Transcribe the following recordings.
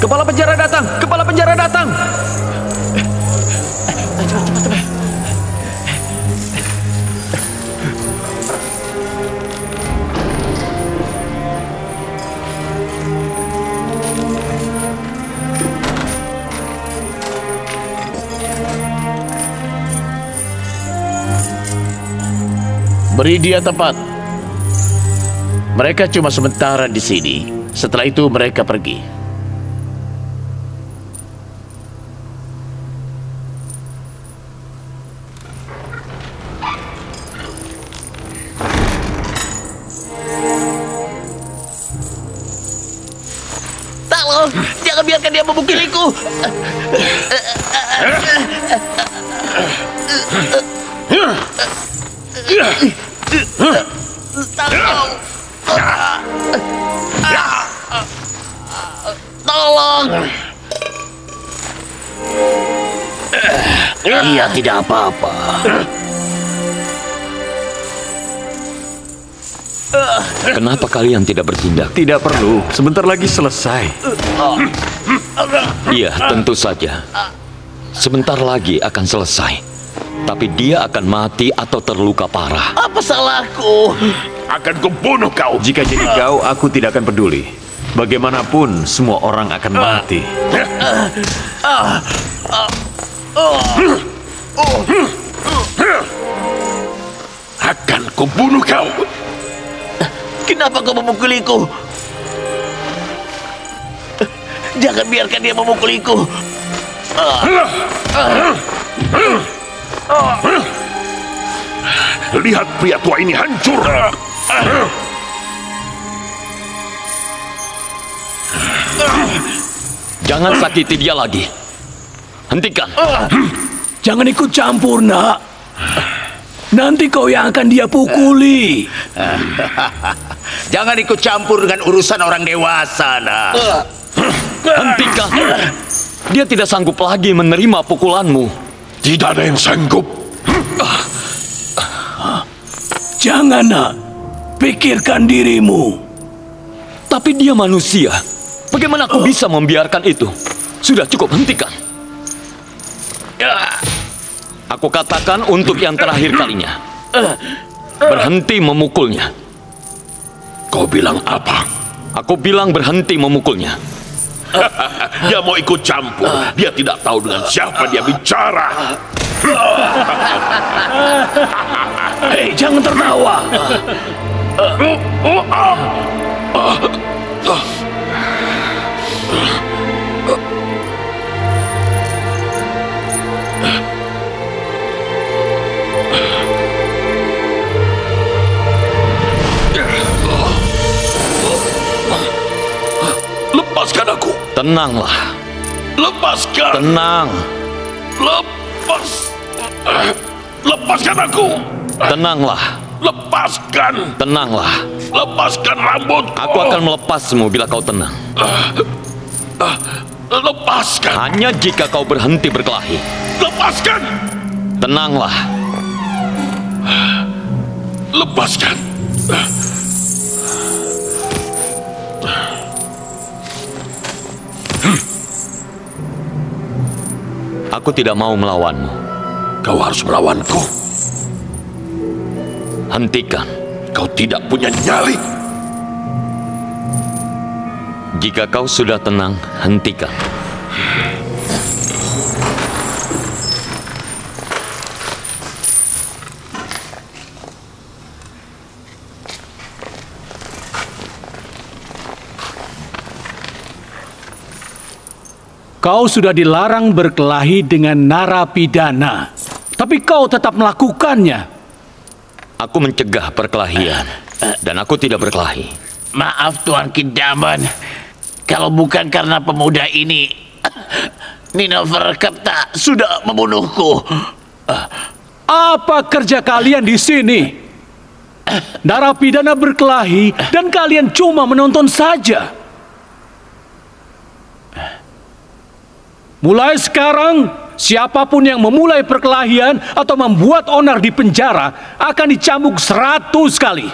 Kepala penjara datang! Kepala penjara datang! Beri dia tempat. Mereka cuma sementara di sini. Setelah itu mereka pergi. Tolong, jangan biarkan dia memukuliku. Tolong. Tolong. Dia tidak apa-apa. Kenapa kalian tidak bertindak? Tidak perlu, sebentar lagi selesai. Iya, tentu saja. Sebentar lagi akan selesai. Tapi dia akan mati atau terluka parah. Apa salahku? Akan kubunuh kau. Jika jadi kau, aku tidak akan peduli. Bagaimanapun, semua orang akan mati. Akan kubunuh kau. Kenapa kau memukuliku? Jangan biarkan dia memukuliku. Lihat pria tua ini hancur. Jangan sakiti dia lagi. Hentikan. Jangan ikut campur, nak. Nanti kau yang akan dia pukuli. Jangan ikut campur dengan urusan orang dewasa, nak. Hentikan. Dia tidak sanggup lagi menerima pukulanmu. Tidak ada yang sanggup. Jangan, nak. Pikirkan dirimu. Tapi dia manusia. Bagaimana aku bisa membiarkan itu? Sudah cukup, hentikan. Aku katakan untuk yang terakhir kalinya. Berhenti memukulnya. Kau bilang apa? Aku bilang berhenti memukulnya. Dia mau ikut campur. Dia tidak tahu dengan siapa dia bicara. Hei, jangan tertawa. Lepaskan aku. Tenanglah. Lepaskan. Tenang. Lepas. Lepaskan aku. Tenanglah. Lepaskan. Tenanglah. Lepaskan rambutku. Aku akan melepasmu bila kau tenang. Lepaskan. Hanya jika kau berhenti berkelahi. Lepaskan. Tenanglah. Lepaskan. Aku tidak mau melawanmu. Kau harus melawanku. Hentikan. Kau tidak punya nyali. Jika kau sudah tenang, hentikan. Kau sudah dilarang berkelahi dengan narapidana. Tapi kau tetap melakukannya. Aku mencegah perkelahian. Dan aku tidak berkelahi. Maaf Tuan Kidaman. Kalau bukan karena pemuda ini, Ninoverkepta sudah membunuhku. Apa kerja kalian di sini? Narapidana berkelahi dan kalian cuma menonton saja. Mulai sekarang, siapapun yang memulai perkelahian atau membuat onar di penjara akan dicambuk 100 kali.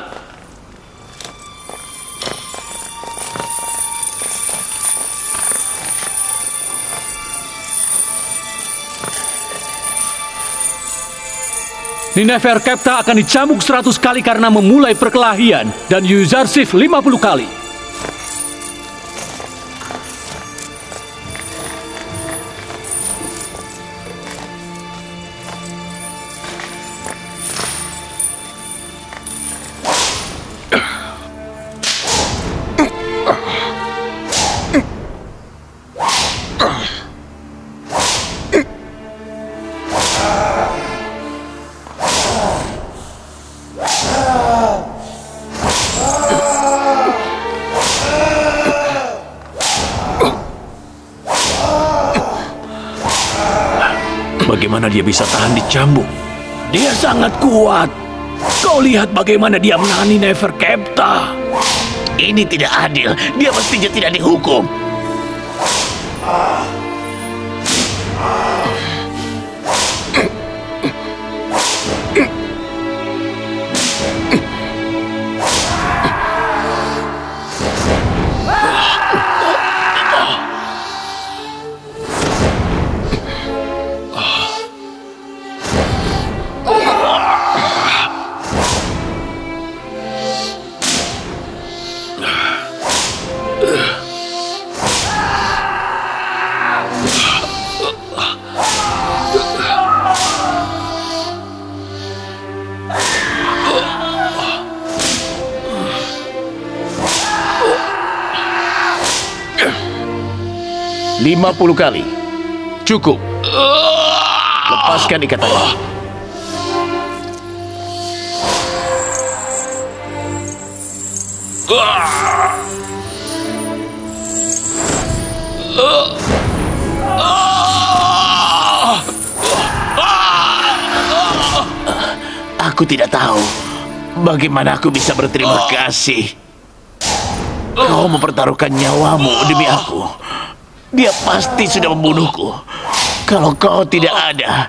Neferkepta akan dicambuk 100 kali karena memulai perkelahian dan Yuzarsif 50 kali. Bagaimana dia bisa tahan dicambuk? Dia sangat kuat. Kau lihat bagaimana dia menangani Neferkepta. Ini tidak adil. Dia mestinya tidak dihukum. Lima 50 kali. Cukup. Lepaskan ikatannya. Aku tidak tahu bagaimana aku bisa berterima kasih. Kau mempertaruhkan nyawamu demi aku. Dia pasti sudah membunuhku. Kalau kau tidak ada.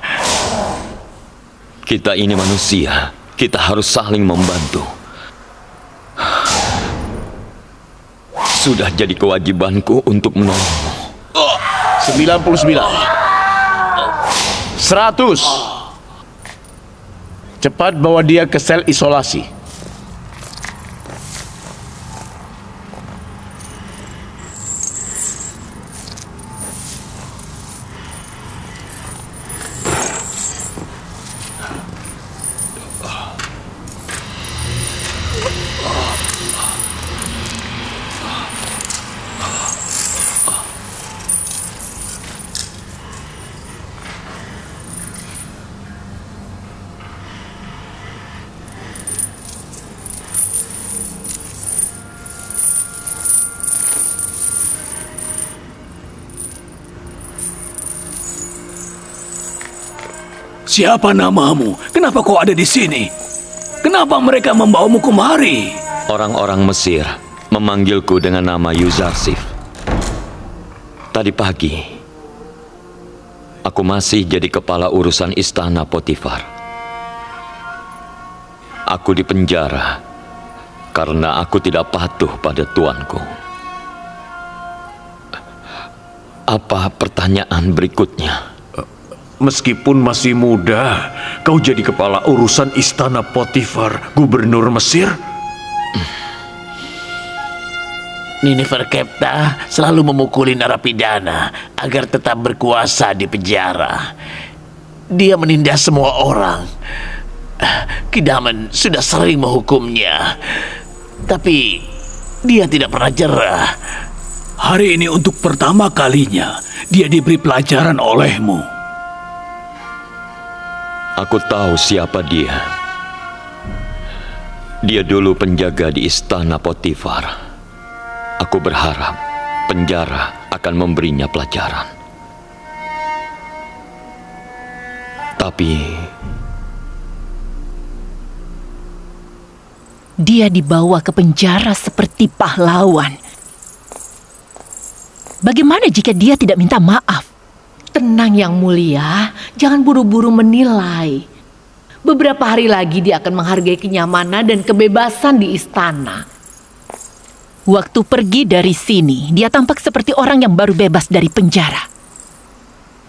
Kita ini manusia. Kita harus saling membantu. Sudah jadi kewajibanku untuk menolongmu. 99. 100. Cepat bawa dia ke sel isolasi. Siapa namamu? Kenapa kau ada di sini? Kenapa mereka membawamu kemari? Orang-orang Mesir memanggilku dengan nama Yuzarsif. Tadi pagi, aku masih jadi kepala urusan istana Potifar. Aku dipenjara karena aku tidak patuh pada tuanku. Apa pertanyaan berikutnya? Meskipun masih muda, kau jadi kepala urusan istana Potifar, gubernur Mesir? Neferkepta selalu memukuli narapidana agar tetap berkuasa di penjara. Dia menindas semua orang. Kidaman sudah sering menghukumnya, tapi dia tidak pernah jerah. Hari ini untuk pertama kalinya dia diberi pelajaran olehmu. Aku tahu siapa dia. Dia dulu penjaga di istana Potifar. Aku berharap penjara akan memberinya pelajaran. Tapi dia dibawa ke penjara seperti pahlawan. Bagaimana jika dia tidak minta maaf? Tenang Yang Mulia, jangan buru-buru menilai. Beberapa hari lagi dia akan menghargai kenyamanan dan kebebasan di istana. Waktu pergi dari sini, dia tampak seperti orang yang baru bebas dari penjara.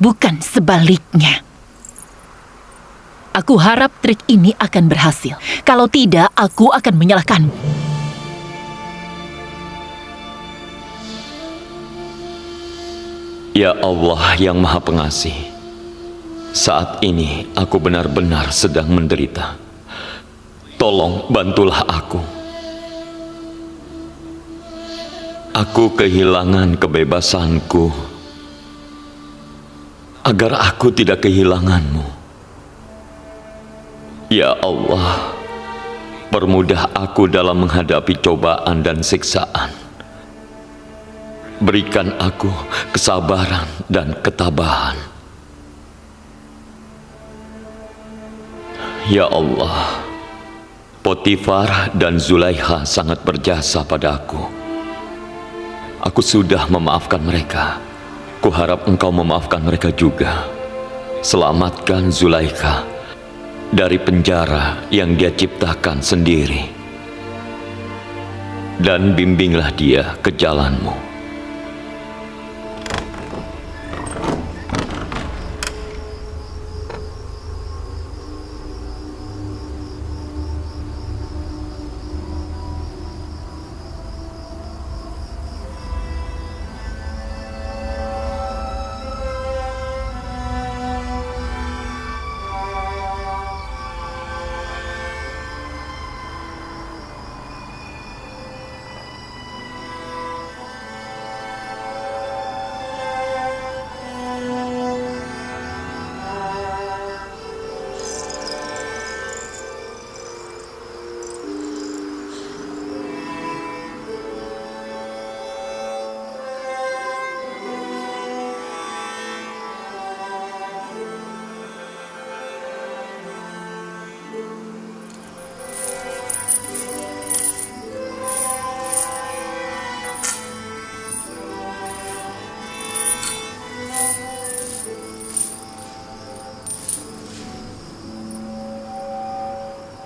Bukan sebaliknya. Aku harap trik ini akan berhasil. Kalau tidak, aku akan menyalahkanmu. Ya Allah yang Maha Pengasih, saat ini aku benar-benar sedang menderita. Tolong bantulah aku. Aku kehilangan kebebasanku agar aku tidak kehilanganmu. Ya Allah, permudah aku dalam menghadapi cobaan dan siksaan. Berikan aku kesabaran dan ketabahan. Ya Allah, Potifar dan Zulaikha sangat berjasa padaku. Aku sudah memaafkan mereka. Kuharap engkau memaafkan mereka juga. Selamatkan Zulaikha dari penjara yang dia ciptakan sendiri. Dan bimbinglah dia ke jalanmu.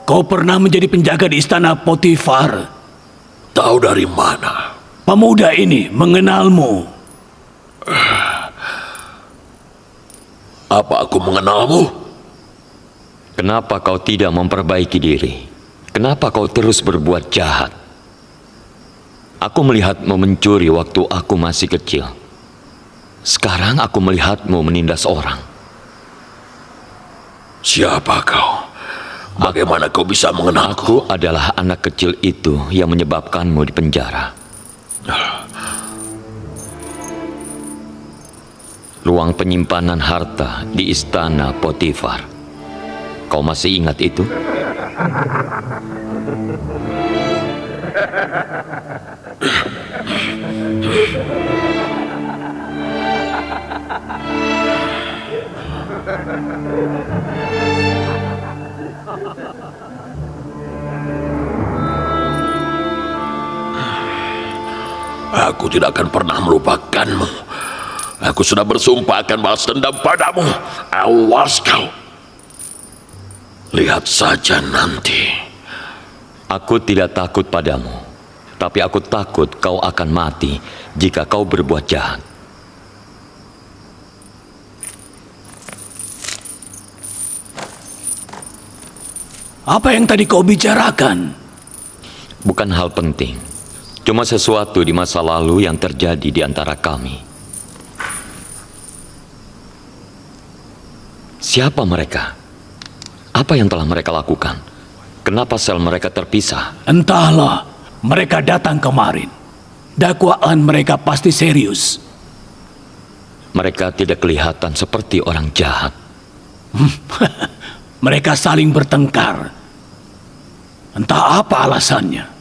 Kau pernah menjadi penjaga di istana Potifar. Tahu dari mana? Pemuda ini mengenalmu. Apa aku mengenalmu? Kenapa kau tidak memperbaiki diri? Kenapa kau terus berbuat jahat? Aku melihatmu mencuri waktu aku masih kecil. Sekarang aku melihatmu menindas orang. Siapa kau? Bagaimana kau bisa mengenalku? Aku adalah anak kecil itu yang menyebabkanmu di penjara. Ruang penyimpanan harta di istana Potifar. Kau masih ingat itu? Aku tidak akan pernah melupakanmu. Aku sudah bersumpah akan balas dendam padamu. Awas kau. Lihat saja nanti. Aku tidak takut padamu, tapi aku takut kau akan mati jika kau berbuat jahat. Apa yang tadi kau bicarakan? Bukan hal penting, cuma sesuatu di masa lalu yang terjadi di antara kami. Siapa mereka? Apa yang telah mereka lakukan? Kenapa sel mereka terpisah? Entahlah, mereka datang kemarin. Dakwaan mereka pasti serius. Mereka tidak kelihatan seperti orang jahat. Mereka saling bertengkar. Entah apa alasannya.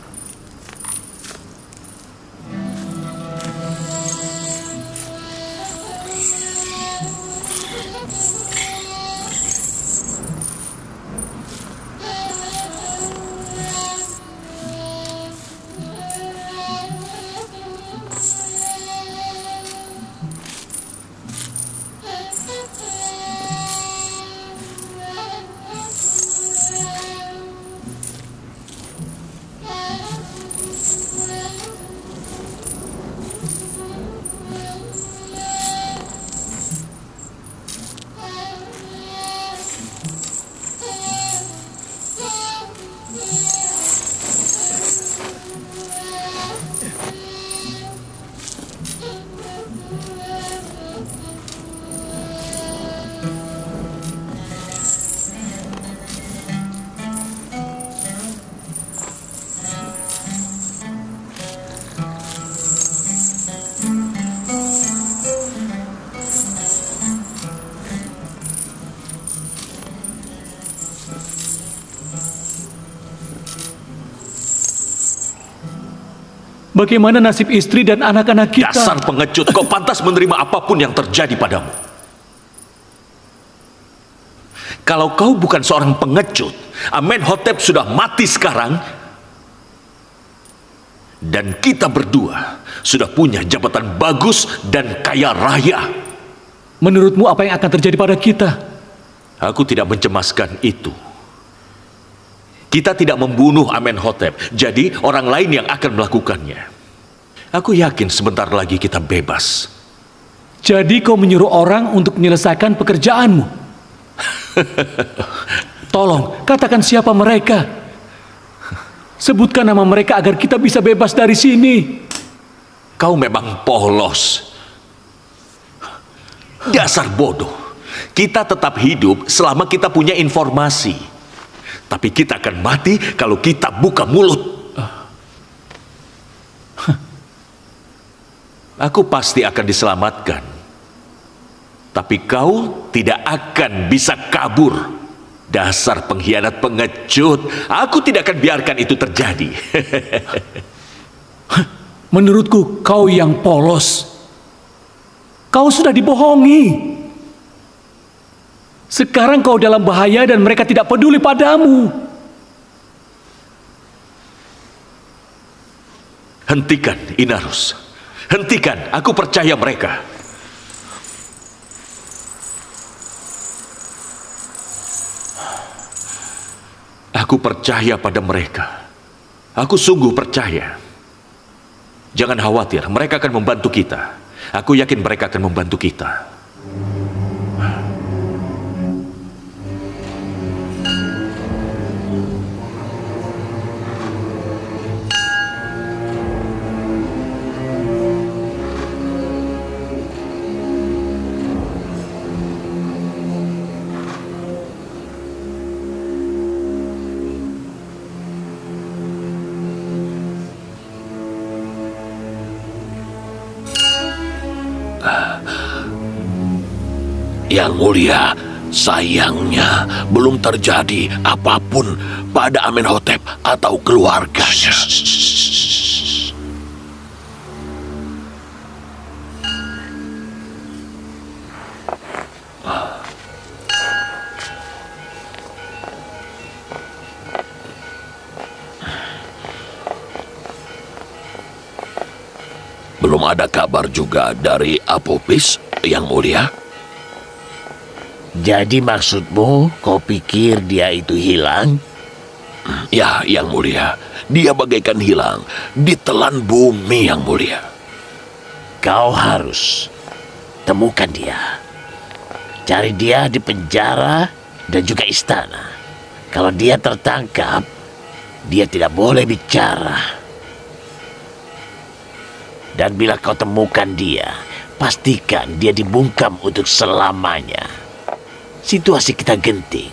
Bagaimana nasib istri dan anak-anak kita? Dasar pengecut, kau pantas menerima apapun yang terjadi padamu. Kalau kau bukan seorang pengecut, Amenhotep sudah mati sekarang, dan kita berdua sudah punya jabatan bagus dan kaya raya. Menurutmu apa yang akan terjadi pada kita? Aku tidak mencemaskan itu. Kita tidak membunuh Amenhotep, jadi orang lain yang akan melakukannya. Aku yakin sebentar lagi kita bebas. Jadi kau menyuruh orang untuk menyelesaikan pekerjaanmu? Tolong, katakan siapa mereka. Sebutkan nama mereka agar kita bisa bebas dari sini. Kau memang polos. Dasar bodoh. Kita tetap hidup selama kita punya informasi. Tapi kita akan mati kalau kita buka mulut. Aku pasti akan diselamatkan. Tapi kau tidak akan bisa kabur. Dasar pengkhianat pengecut. Aku tidak akan biarkan itu terjadi. Menurutku kau yang polos. Kau sudah dibohongi. Sekarang kau dalam bahaya dan mereka tidak peduli padamu. Hentikan, Inarus. Hentikan, aku percaya mereka. Aku percaya pada mereka. Aku sungguh percaya. Jangan khawatir, mereka akan membantu kita. Aku yakin mereka akan membantu kita. Yang mulia, sayangnya belum terjadi apapun pada Amenhotep atau keluarganya. Belum ada kabar juga dari Apopis, Yang mulia. Jadi maksudmu, kau pikir dia itu hilang? Ya, Yang mulia. Dia bagaikan hilang, ditelan bumi, Yang mulia. Kau harus temukan dia. Cari dia di penjara dan juga istana. Kalau dia tertangkap, dia tidak boleh bicara. Dan bila kau temukan dia, pastikan dia dibungkam untuk selamanya. Situasi kita genting.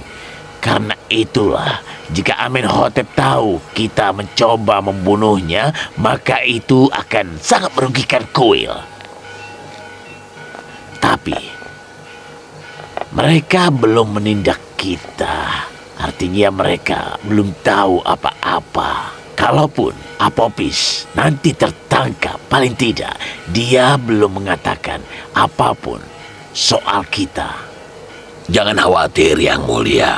Karena itulah, jika Amenhotep tahu kita mencoba membunuhnya, maka itu akan sangat merugikan kuil. Tapi mereka belum menindak kita. Artinya mereka belum tahu apa-apa. Kalaupun Apopis nanti tertangkap, paling tidak dia belum mengatakan apapun soal kita. Jangan khawatir, Yang mulia.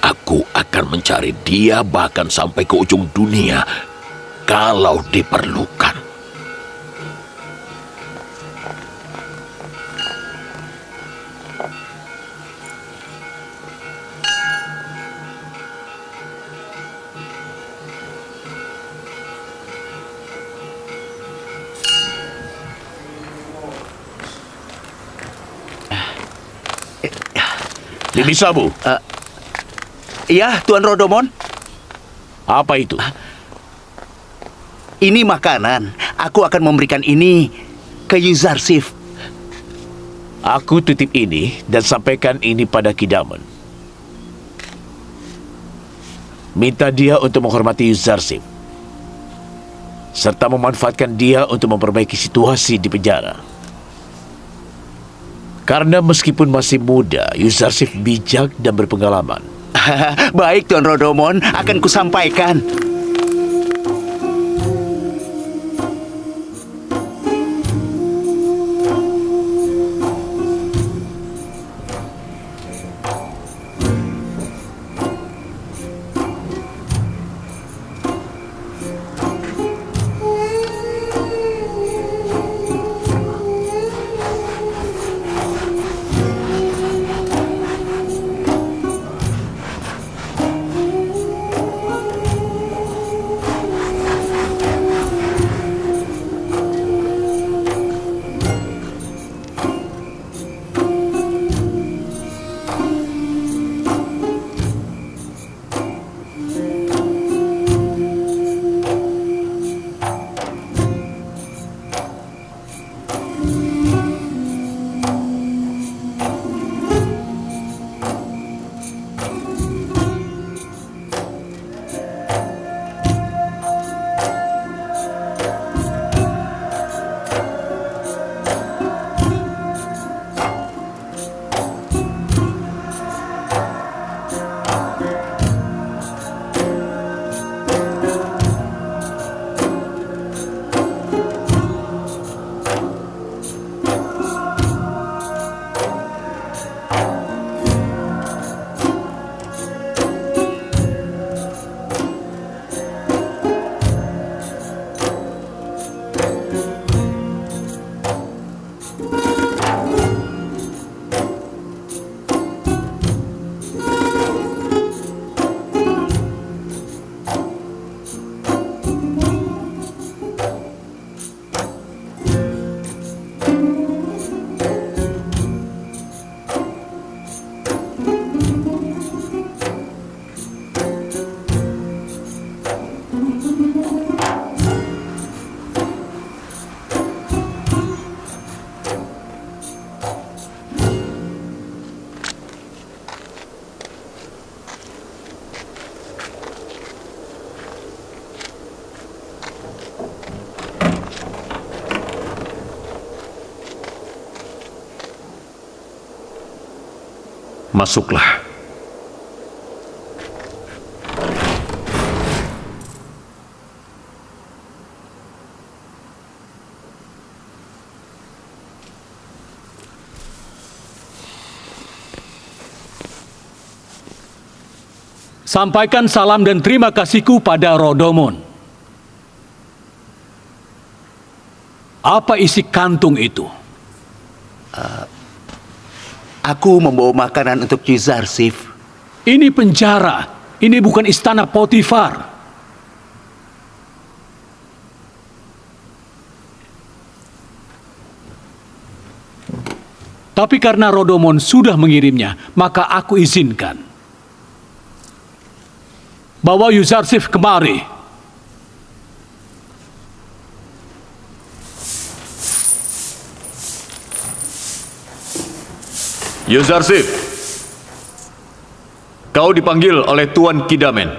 Aku akan mencari dia bahkan sampai ke ujung dunia kalau diperlukan. Bibi Sabu, Iya, Tuan Rodomon. apa itu? Ini makanan. Aku akan memberikan ini ke Yuzarsif. Aku titip ini dan sampaikan ini pada Kidamen. Minta dia untuk menghormati Yuzarsif, serta memanfaatkan dia untuk memperbaiki situasi di penjara. Karena meskipun masih muda, Yuzarsif bijak dan berpengalaman. Baik, Tuan Rodomon, akan kusampaikan. Masuklah. Sampaikan salam dan terima kasihku pada Rodomon. Apa isi kantung itu? Aku membawa makanan untuk Yuzarsif. Ini penjara. Ini bukan istana Potifar. Tapi karena Rodomon sudah mengirimnya, maka aku izinkan. Bawa Yuzarsif kemari. Yuzarsif, kau dipanggil oleh Tuan Kidamen.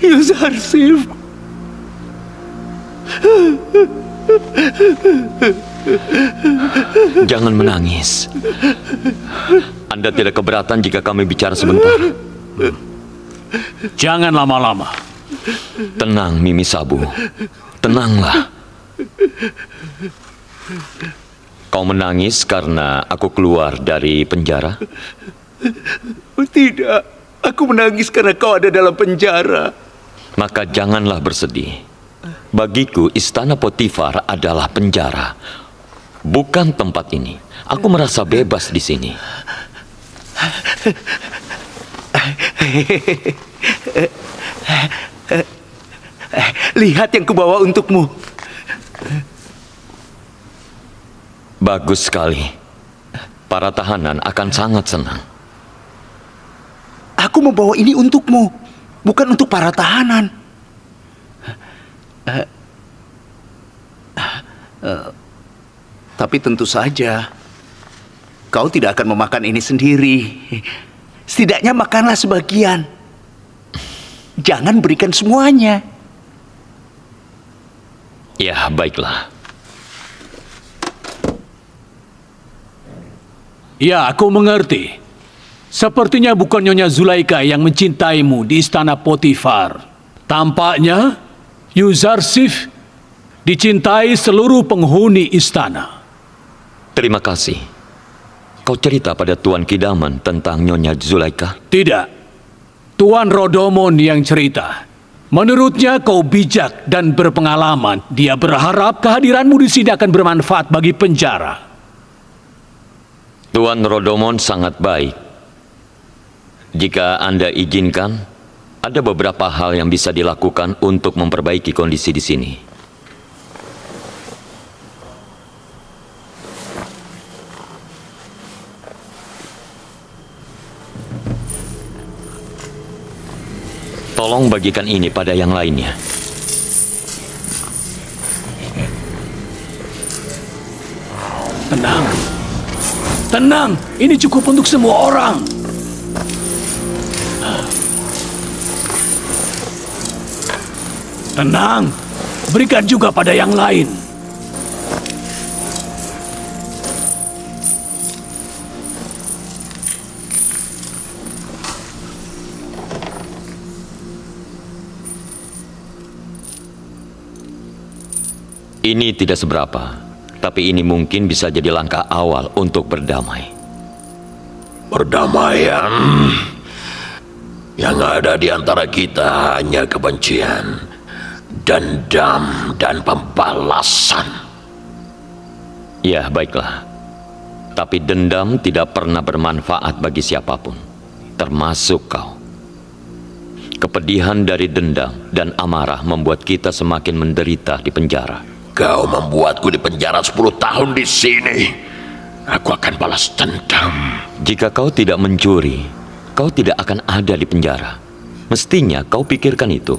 Yuzarsif. Jangan menangis. Anda tidak keberatan jika kami bicara sebentar? Jangan lama-lama. Tenang, Mimi Sabu. Tenanglah. Kau menangis karena aku keluar dari penjara? Tidak, aku menangis karena kau ada dalam penjara. Maka janganlah bersedih. Bagiku, istana Potifar adalah penjara, bukan tempat ini. Aku merasa bebas di sini. Lihat yang kubawa untukmu. Bagus sekali. Para tahanan akan sangat senang. Aku membawa ini untukmu, bukan untuk para tahanan. Tapi tentu saja, kau tidak akan memakan ini sendiri. Setidaknya makanlah sebagian. Jangan berikan semuanya. Ya, baiklah. Ya, aku mengerti. Sepertinya bukan Nyonya Zulaika yang mencintaimu di istana Potifar. Tampaknya Yuzarsif dicintai seluruh penghuni istana. Terima kasih. Kau cerita pada Tuan Kidaman tentang Nyonya Zulaika? Tidak. Tuan Rodomon yang cerita. Menurutnya kau bijak dan berpengalaman. Dia berharap kehadiranmu di sini akan bermanfaat bagi penjara. Tuan Rodomon sangat baik. Jika Anda izinkan, ada beberapa hal yang bisa dilakukan untuk memperbaiki kondisi di sini. Tolong bagikan ini pada yang lainnya. Tenang. Tenang, ini cukup untuk semua orang. Tenang, berikan juga pada yang lain. Ini tidak seberapa, tapi ini mungkin bisa jadi langkah awal untuk berdamai. Perdamaian. Yang ada di antara kita hanya kebencian, dendam, dan pembalasan. Ya, baiklah. Tapi dendam tidak pernah bermanfaat bagi siapapun, termasuk kau. Kepedihan dari dendam dan amarah membuat kita semakin menderita di penjara. Kau membuatku di penjara 10 tahun di sini. Aku akan balas dendam. Jika kau tidak mencuri, kau tidak akan ada di penjara. Mestinya kau pikirkan itu.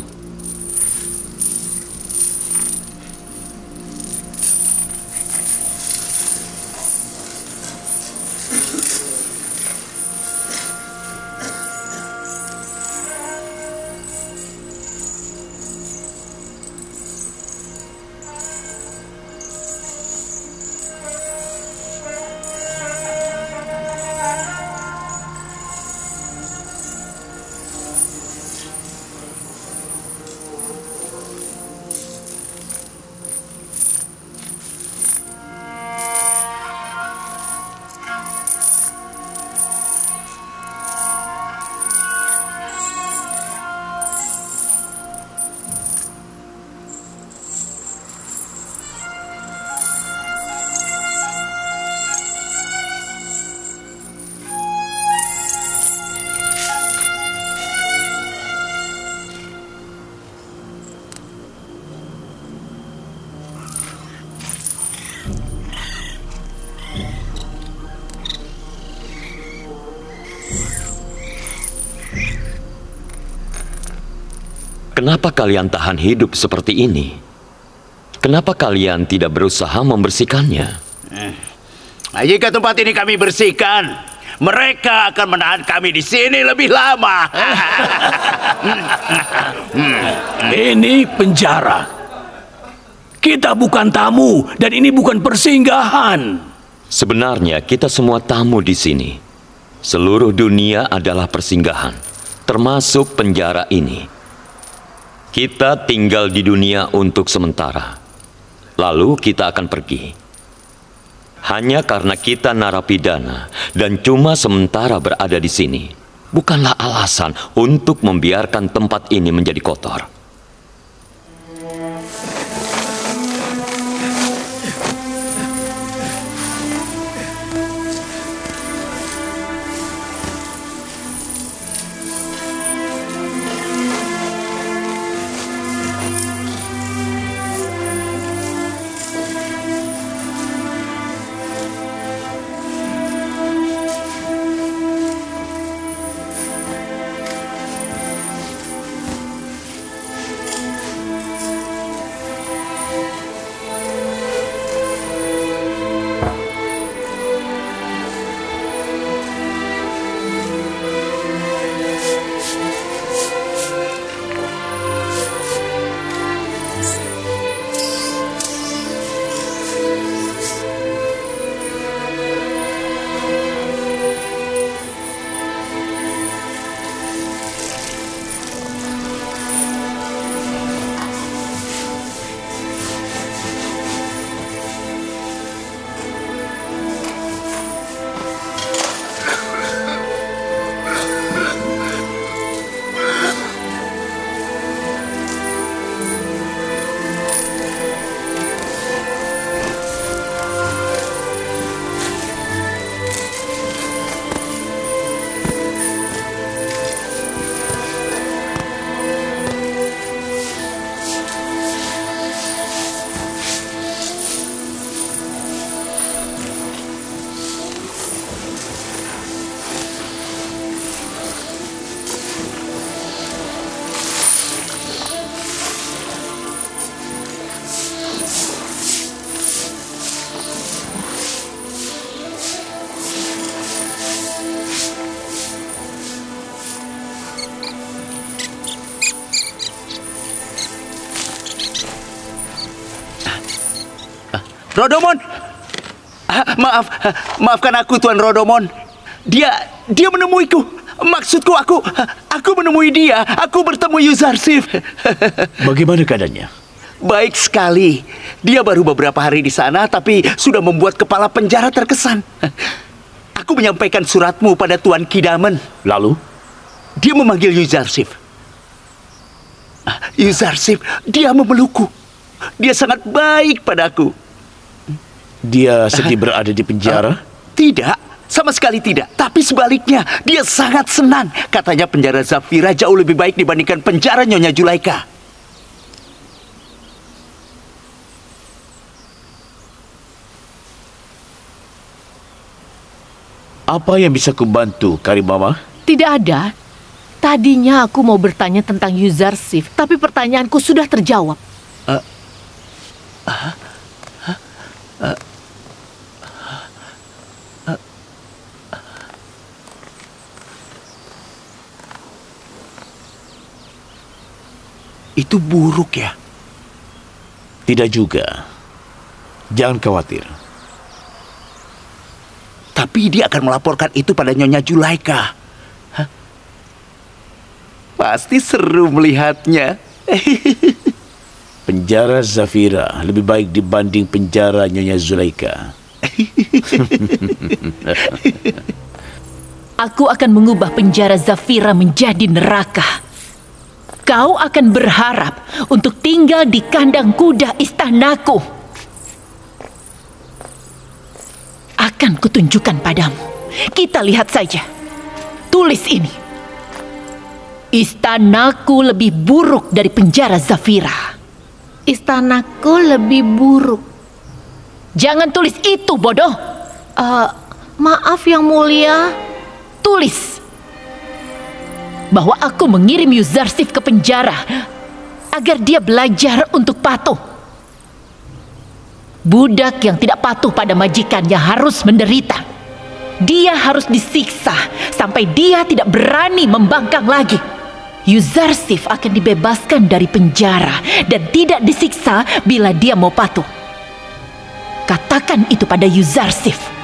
Kenapa kalian tahan hidup seperti ini? Kenapa kalian tidak berusaha membersihkannya? Jika tempat ini kami bersihkan, mereka akan menahan kami di sini lebih lama. Ini penjara. Kita bukan tamu dan ini bukan persinggahan. Sebenarnya kita semua tamu di sini. Seluruh dunia adalah persinggahan, termasuk penjara ini. Kita tinggal di dunia untuk sementara. Lalu kita akan pergi. Hanya karena kita narapidana dan cuma sementara berada di sini, bukanlah alasan untuk membiarkan tempat ini menjadi kotor. Rodomon! Maafkan aku, Tuan Rodomon. Dia menemuiku. Maksudku, aku menemui dia. Aku bertemu Yuzarsif. Bagaimana keadaannya? Baik sekali. Dia baru beberapa hari di sana, tapi sudah membuat kepala penjara terkesan. Aku menyampaikan suratmu pada Tuan Kidamen. Lalu? Dia memanggil Yuzarsif. Yuzarsif, dia memelukku. Dia sangat baik padaku. Dia sedih berada di penjara? Tidak, sama sekali tidak. Tapi sebaliknya, dia sangat senang. Katanya penjara Zafira jauh lebih baik dibandingkan penjara Nyonya Julaika. Apa yang bisa kubantu, Karimama? Tidak ada. Tadinya aku mau bertanya tentang Yuzarsif, tapi pertanyaanku sudah terjawab. Itu buruk ya? Tidak juga. Jangan khawatir. Tapi dia akan melaporkan itu pada Nyonya Julaika. Hah? Pasti seru melihatnya. Penjara Zafira lebih baik dibanding penjara Nyonya Zulaika. Aku akan mengubah penjara Zafira menjadi neraka. Kau akan berharap untuk tinggal di kandang kuda istanaku. Akan kutunjukkan padamu. Kita lihat saja. Tulis ini. Istanaku lebih buruk dari penjara Zafira. Istanaku lebih buruk. Jangan tulis itu, bodoh. Maaf Yang Mulia. Tulis bahwa aku mengirim Yuzarsif ke penjara agar dia belajar untuk patuh. Budak yang tidak patuh pada majikannya harus menderita. Dia harus disiksa sampai dia tidak berani membangkang lagi. Yuzarsif akan dibebaskan dari penjara dan tidak disiksa bila dia mau patuh. Katakan itu pada Yuzarsif.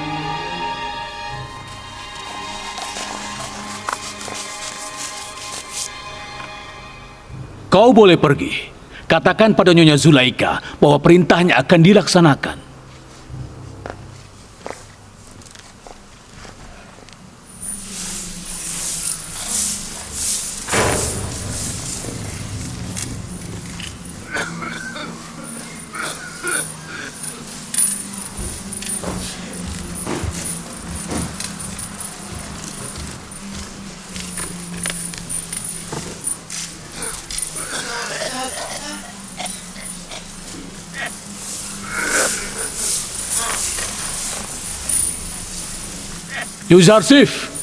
Kau boleh pergi. Katakan pada Nyonya Zulaika bahwa perintahnya akan dilaksanakan. Yuzarsif,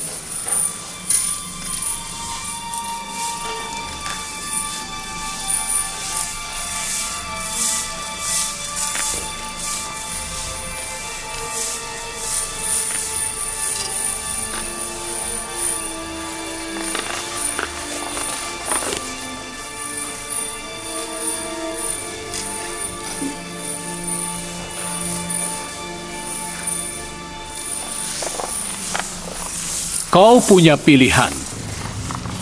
kau punya pilihan.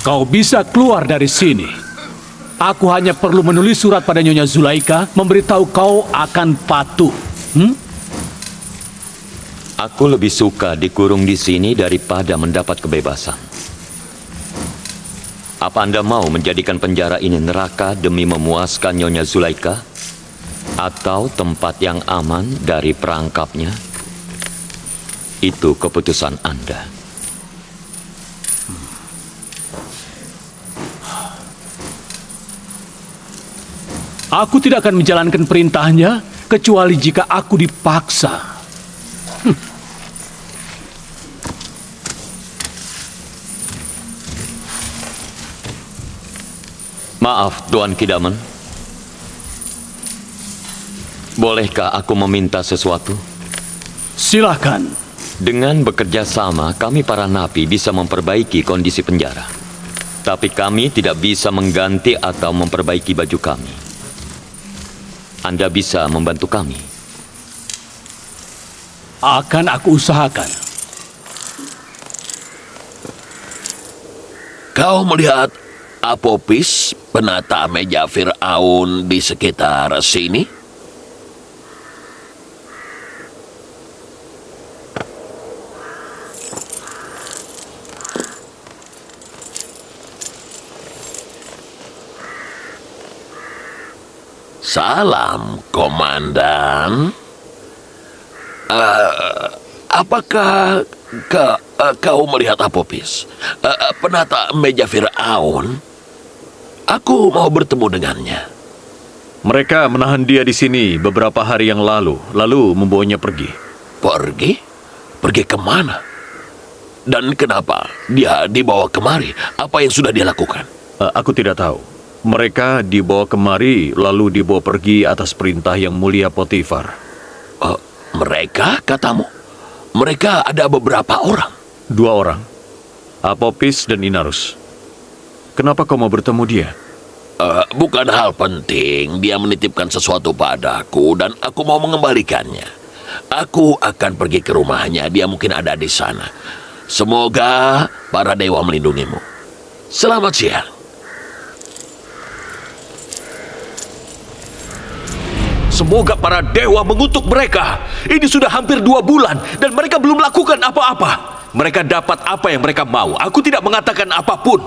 Kau bisa keluar dari sini. Aku hanya perlu menulis surat pada Nyonya Zulaika memberitahu kau akan patuh. Aku lebih suka dikurung di sini daripada mendapat kebebasan. Apa Anda mau menjadikan penjara ini neraka demi memuaskan Nyonya Zulaika? Atau tempat yang aman dari perangkapnya? Itu keputusan Anda. Aku tidak akan menjalankan perintahnya kecuali jika aku dipaksa. Maaf, Tuan Kidaman. Bolehkah aku meminta sesuatu? Silakan. Dengan bekerja sama, kami para napi bisa memperbaiki kondisi penjara. Tapi kami tidak bisa mengganti atau memperbaiki baju kami. Anda bisa membantu kami. Akan aku usahakan. Kau melihat Apopis, penata meja Fir'aun di sekitar sini? Salam, Komandan. Apakah kau melihat Apopis, penata meja Fir'aun? Aku mau bertemu dengannya. Mereka menahan dia di sini beberapa hari yang lalu membawanya pergi. Pergi? Pergi kemana? Dan kenapa dia dibawa kemari? Apa yang sudah dia lakukan? Aku tidak tahu. Mereka dibawa kemari lalu dibawa pergi atas perintah yang mulia Potifar. Mereka, katamu? Mereka ada beberapa orang. 2 orang. Apopis dan Inarus. Kenapa kau mau bertemu dia? Bukan hal penting. Dia menitipkan sesuatu padaku dan aku mau mengembalikannya. Aku akan pergi ke rumahnya. Dia mungkin ada di sana. Semoga para dewa melindungimu. Selamat siang. Semoga para dewa mengutuk mereka. Ini sudah hampir 2 bulan dan mereka belum melakukan apa-apa. Mereka dapat apa yang mereka mau. Aku tidak mengatakan apapun.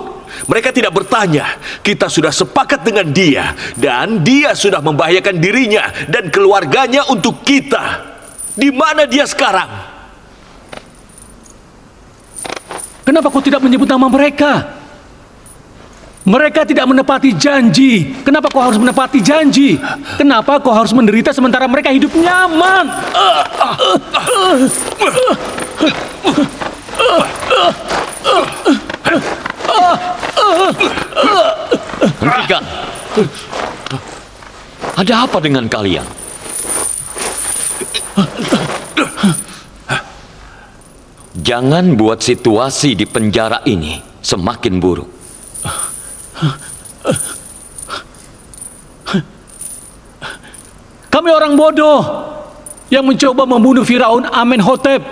Mereka tidak bertanya. Kita sudah sepakat dengan dia dan dia sudah membahayakan dirinya dan keluarganya untuk kita. Di mana dia sekarang? Kenapa kau tidak menyebut nama mereka? Mereka tidak menepati janji. Kenapa kau harus menepati janji? Kenapa kau harus menderita sementara mereka hidup nyaman? Hentikan. Ada apa dengan kalian? Jangan buat situasi di penjara ini semakin buruk. Kami orang bodoh yang mencoba membunuh Firaun Amenhotep.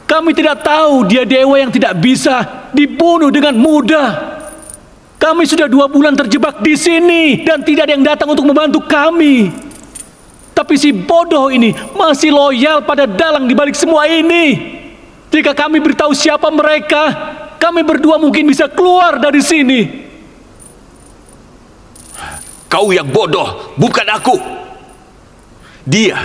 Kami tidak tahu dia dewa yang tidak bisa dibunuh dengan mudah. Kami sudah 2 bulan terjebak di sini dan tidak ada yang datang untuk membantu kami. Tapi si bodoh ini masih loyal pada dalang di balik semua ini. Jika kami beritahu siapa mereka, kami berdua mungkin bisa keluar dari sini. Kau yang bodoh, bukan aku. Dia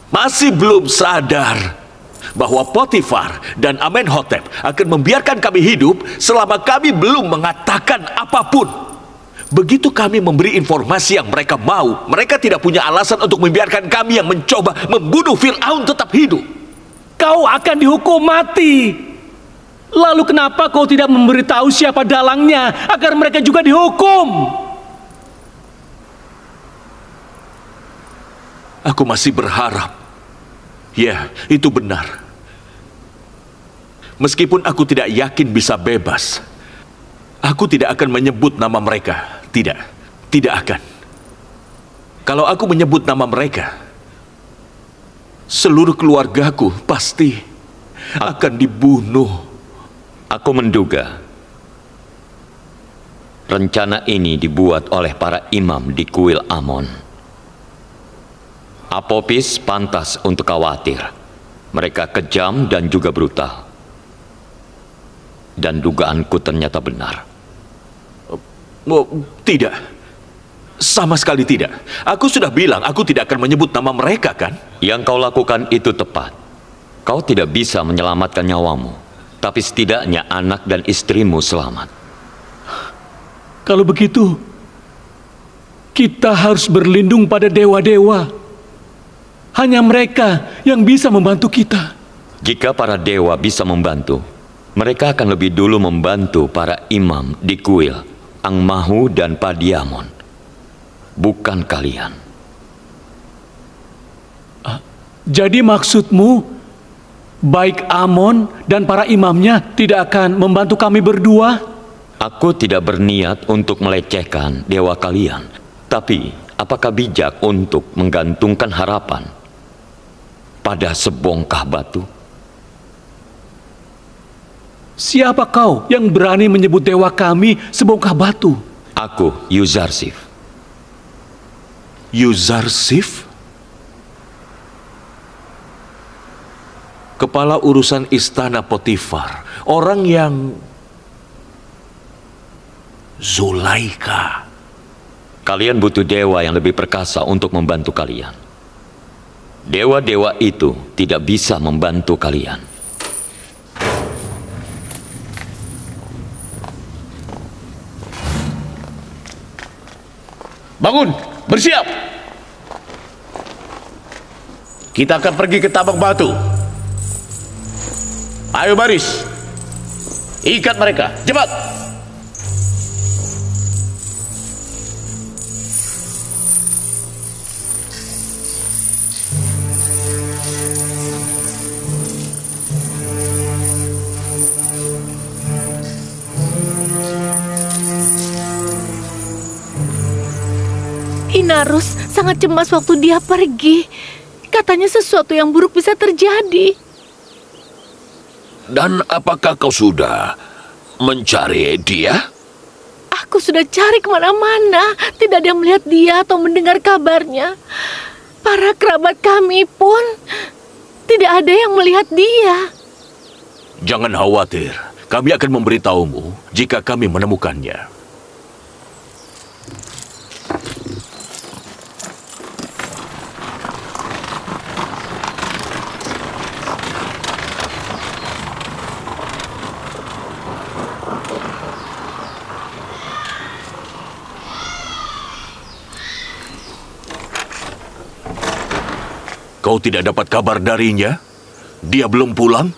masih belum sadar bahwa Potifar dan Amenhotep akan membiarkan kami hidup selama kami belum mengatakan apapun. Begitu kami memberi informasi yang mereka mau, mereka tidak punya alasan untuk membiarkan kami yang mencoba membunuh Fir'aun tetap hidup. Kau akan dihukum mati. Lalu kenapa kau tidak memberitahu siapa dalangnya agar mereka juga dihukum? Aku masih berharap. Ya, itu benar. Meskipun aku tidak yakin bisa bebas, aku tidak akan menyebut nama mereka. Tidak akan. Kalau aku menyebut nama mereka, seluruh keluargaku pasti akan dibunuh. Aku menduga rencana ini dibuat oleh para imam di kuil Amon. Apopis pantas untuk khawatir. Mereka kejam dan juga brutal. Dan dugaanku ternyata benar. Oh, tidak. Sama sekali tidak. Aku sudah bilang aku tidak akan menyebut nama mereka, kan? Yang kau lakukan itu tepat. Kau tidak bisa menyelamatkan nyawamu, tapi setidaknya anak dan istrimu selamat. Kalau begitu, kita harus berlindung pada dewa-dewa. Hanya mereka yang bisa membantu kita. Jika para dewa bisa membantu, mereka akan lebih dulu membantu para imam di kuil Angmahu dan Padiamon. Bukan kalian. Jadi maksudmu, baik Amon dan para imamnya tidak akan membantu kami berdua? Aku tidak berniat untuk melecehkan dewa kalian. Tapi, apakah bijak untuk menggantungkan harapan pada sebongkah batu? Siapa kau yang berani menyebut dewa kami sebongkah batu? Aku, Yuzarsif. Yuzarsif? Kepala urusan istana Potifar. Orang yang... Zulaika. Kalian butuh dewa yang lebih perkasa untuk membantu kalian. Dewa-dewa itu tidak bisa membantu kalian. Bangun, bersiap. Kita akan pergi ke tambang batu. Ayo baris. Ikat mereka, cepat. Inarus sangat cemas waktu dia pergi. Katanya sesuatu yang buruk bisa terjadi. Dan apakah kau sudah mencari dia? Aku sudah cari kemana-mana. Tidak ada yang melihat dia atau mendengar kabarnya. Para kerabat kami pun tidak ada yang melihat dia. Jangan khawatir. Kami akan memberitahumu jika kami menemukannya. Kau tidak dapat kabar darinya? Dia belum pulang?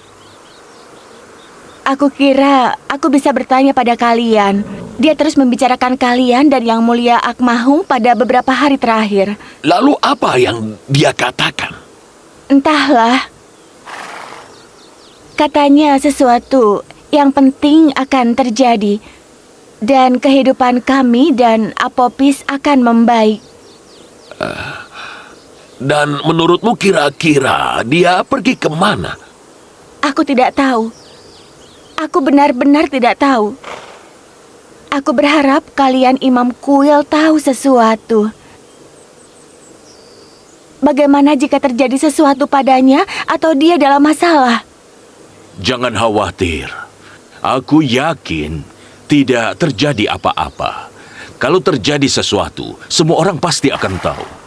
Aku kira aku bisa bertanya pada kalian. Dia terus membicarakan kalian dan Yang Mulia Akmahung pada beberapa hari terakhir. Lalu apa yang dia katakan? Entahlah. Katanya sesuatu yang penting akan terjadi. Dan kehidupan kami dan Apopis akan membaik. Dan menurutmu kira-kira dia pergi kemana? Aku tidak tahu. Aku benar-benar tidak tahu. Aku berharap kalian Imam Kuil tahu sesuatu. Bagaimana jika terjadi sesuatu padanya atau dia dalam masalah? Jangan khawatir. Aku yakin tidak terjadi apa-apa. Kalau terjadi sesuatu, semua orang pasti akan tahu.